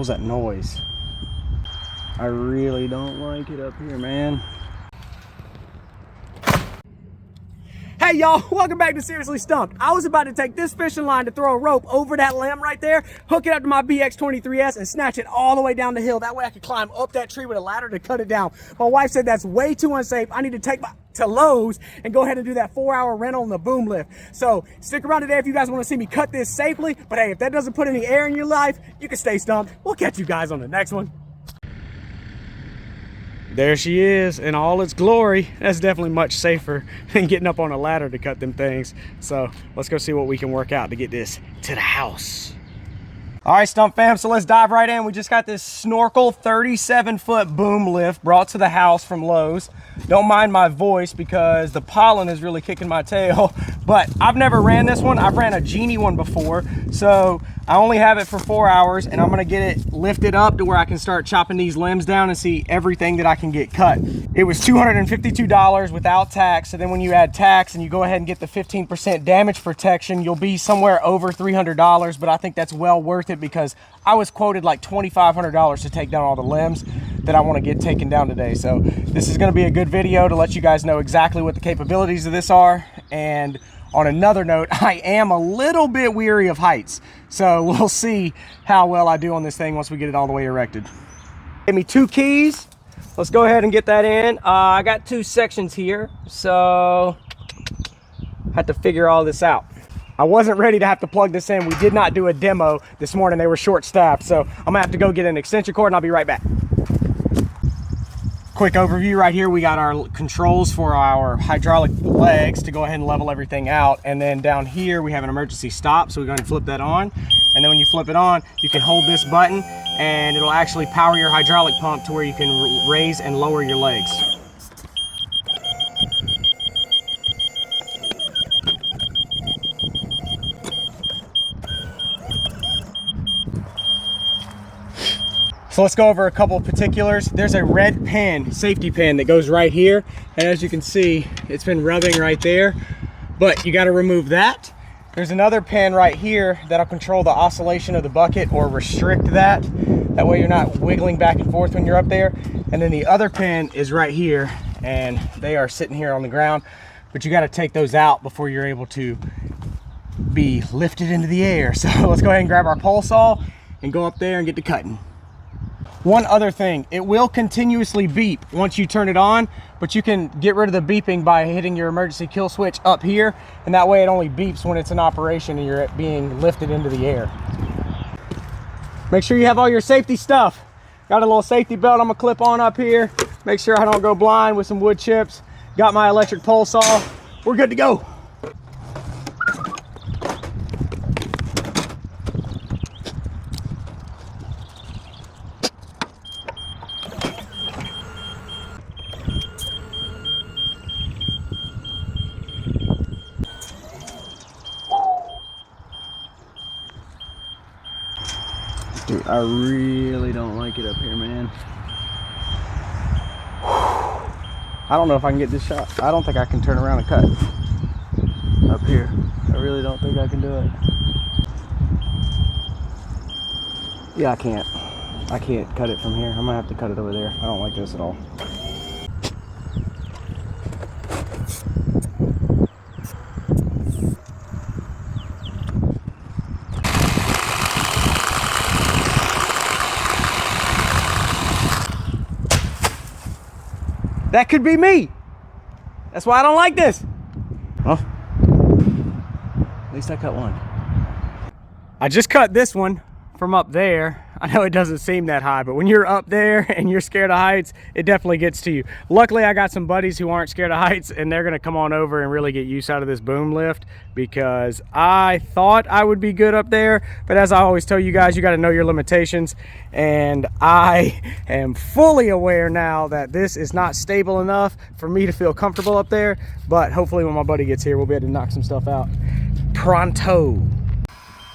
was that noise? I really don't like it up here, man. Hey y'all, welcome back to Seriously Stumped. I was about to take this fishing line to throw a rope over that limb right there, hook it up to my BX23S and snatch it all the way down the hill. That way I could climb up that tree with a ladder to cut it down. My wife said that's way too unsafe. I need to take to Lowe's and go ahead and do that 4-hour rental on the boom lift. So stick around today if you guys want to see me cut this safely. But hey, if that doesn't put any air in your life, you can stay stumped. We'll catch you guys on the next one. There she is in all its glory. That's definitely much safer than getting up on a ladder to cut them things. So let's go see what we can work out to get this to the house. All right, Stump fam, so let's dive right in. We just got this Snorkel 37-foot boom lift brought to the house from Lowe's. Don't mind my voice because the pollen is really kicking my tail, but I've never ran this one. I've ran a Genie one before, so I only have it for 4 hours, and I'm gonna get it lifted up to where I can start chopping these limbs down and see everything that I can get cut. It was $252 without tax, so then when you add tax and you go ahead and get the 15% damage protection, you'll be somewhere over $300, but I think that's well worth it because I was quoted like $2,500 to take down all the limbs that I want to get taken down today. So this is going to be a good video to let you guys know exactly what the capabilities of this are. And on another note, I am a little bit weary of heights, so we'll see how well I do on this thing once we get it all the way erected. Give me 2 keys. Let's go ahead and get that in. I got 2 sections here, so I had to figure all this out. I wasn't ready to have to plug this in. We did not do a demo this morning. They were short-staffed, so I'm gonna have to go get an extension cord and I'll be right back. Quick overview right here. We got our controls for our hydraulic legs to go ahead and level everything out. And then down here, we have an emergency stop. So we're going to flip that on. And then when you flip it on, you can hold this button and it'll actually power your hydraulic pump to where you can raise and lower your legs. So let's go over a couple of particulars. There's a red pin, safety pin that goes right here. And as you can see, it's been rubbing right there, but you got to remove that. There's another pin right here that'll control the oscillation of the bucket or restrict that. That way you're not wiggling back and forth when you're up there. And then the other pin is right here and they are sitting here on the ground, but you got to take those out before you're able to be lifted into the air. So let's go ahead and grab our pole saw and go up there and get to cutting. One other thing, it will continuously beep once you turn it on, but you can get rid of the beeping by hitting your emergency kill switch up here, and that way it only beeps when it's in operation and you're being lifted into the air. Make sure you have all your safety stuff. Got a little safety belt I'm gonna clip on up here. Make sure I don't go blind with some wood chips. Got my electric pole saw. We're good to go. Dude, I really don't like it up here, man. I don't know if I can get this shot. I don't think I can turn around and cut up here. I really don't think I can do it. Yeah, I can't. I can't cut it from here. I'm gonna have to cut it over there. I don't like this at all. That could be me. That's why I don't like this. Well, at least I cut one. I just cut this one from up there. I know it doesn't seem that high, but when you're up there and you're scared of heights, it definitely gets to you. Luckily, I got some buddies who aren't scared of heights, and they're gonna come on over and really get use out of this boom lift because I thought I would be good up there, but as I always tell you guys, you gotta know your limitations, and I am fully aware now that this is not stable enough for me to feel comfortable up there, but hopefully when my buddy gets here, we'll be able to knock some stuff out. Pronto.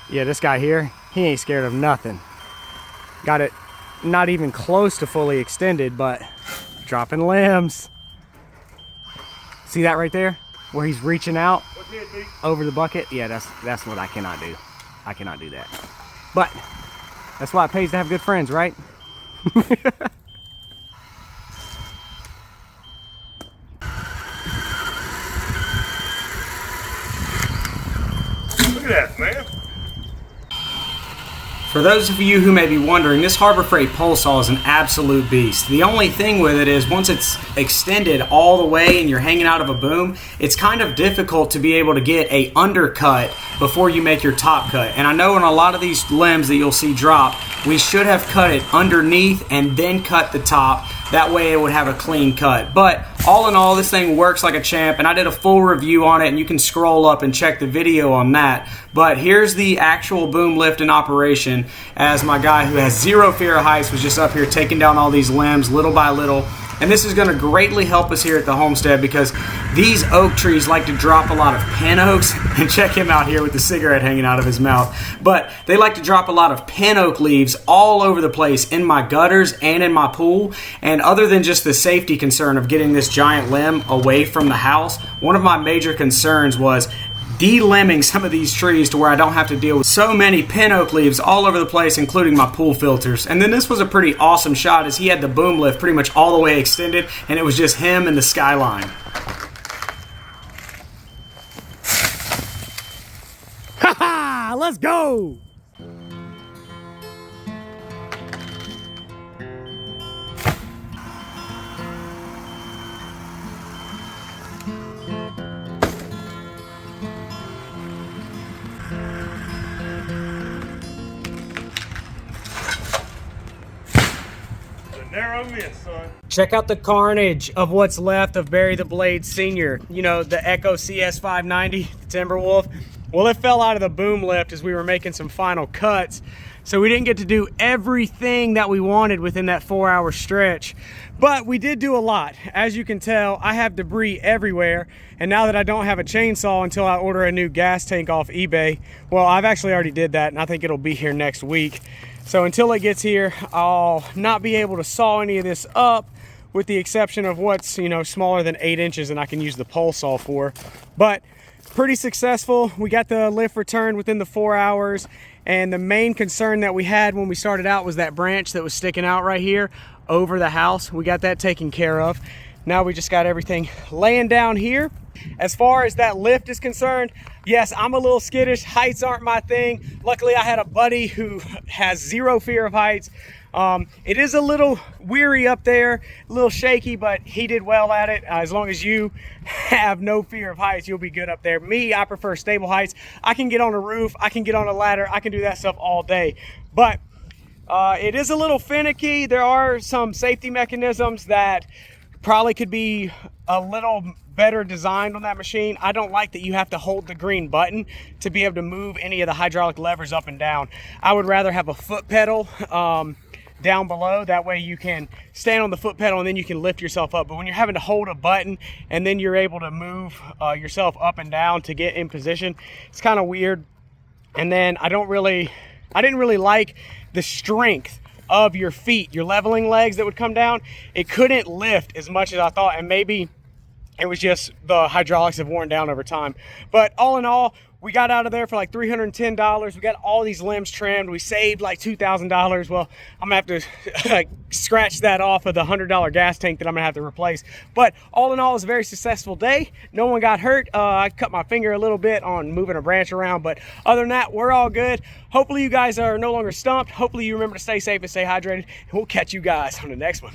Yeah, this guy here, he ain't scared of nothing. Got it not even close to fully extended, but dropping limbs. See that right there? Where he's reaching out over the bucket? Yeah, that's what I cannot do. I cannot do that. But That's why it pays to have good friends, right? Look at that, man. For those of you who may be wondering, this Harbor Freight pole saw is an absolute beast. The only thing with it is once it's extended all the way and you're hanging out of a boom, it's kind of difficult to be able to get a undercut before you make your top cut. And I know in a lot of these limbs that you'll see drop, we should have cut it underneath and then cut the top. That way it would have a clean cut. But all in all, this thing works like a champ, and I did a full review on it, and you can scroll up and check the video on that. But here's the actual boom lift in operation, as my guy who has zero fear of heights was just up here taking down all these limbs little by little. And this is going to greatly help us here at the homestead because these oak trees like to drop a lot of pin oaks. And check him out here with the cigarette hanging out of his mouth. But they like to drop a lot of pin oak leaves all over the place in my gutters and in my pool. And other than just the safety concern of getting this giant limb away from the house, one of my major concerns was de-limbing some of these trees to where I don't have to deal with so many pin oak leaves all over the place, including my pool filters. And then this was a pretty awesome shot as he had the boom lift pretty much all the way extended, and it was just him and the skyline. Ha ha! Let's go! Narrow miss, son. Check out the carnage of what's left of Bury the Blade Senior. You know, the Echo CS590, the Timberwolf. Well, it fell out of the boom lift as we were making some final cuts. So we didn't get to do everything that we wanted within that 4-hour stretch. But we did do a lot. As you can tell, I have debris everywhere. And now that I don't have a chainsaw until I order a new gas tank off eBay, well, I've actually already did that, and I think it'll be here next week. So until it gets here, I'll not be able to saw any of this up, with the exception of what's, you know, smaller than 8 inches and I can use the pole saw for. But pretty successful. We got the lift returned within the 4 hours. And the main concern that we had when we started out was that branch that was sticking out right here over the house. We got that taken care of. Now we just got everything laying down here. As far as that lift is concerned, yes, I'm a little skittish. Heights aren't my thing. Luckily, I had a buddy who has zero fear of heights. It is a little weary up there, a little shaky, but he did well at it. As long as you have no fear of heights, you'll be good up there. Me, I prefer stable heights. I can get on a roof, I can get on a ladder, I can do that stuff all day. But it is a little finicky. There are some safety mechanisms that probably could be a little better designed on that machine. I don't like that you have to hold the green button to be able to move any of the hydraulic levers up and down. I would rather have a foot pedal down below. That way you can stand on the foot pedal and then you can lift yourself up. But when you're having to hold a button and then you're able to move yourself up and down to get in position, it's kind of weird. And then I didn't really like the strength of your feet, your leveling legs that would come down. It couldn't lift as much as I thought, and maybe it was just the hydraulics have worn down over time. But all in all, we got out of there for like $310. We got all these limbs trimmed. We saved like $2,000. Well, I'm gonna have to scratch that off of the $100 gas tank that I'm gonna have to replace. But all in all, it was a very successful day. No one got hurt. I cut my finger a little bit on moving a branch around, but other than that, we're all good. Hopefully you guys are no longer stumped. Hopefully you remember to stay safe and stay hydrated. And we'll catch you guys on the next one.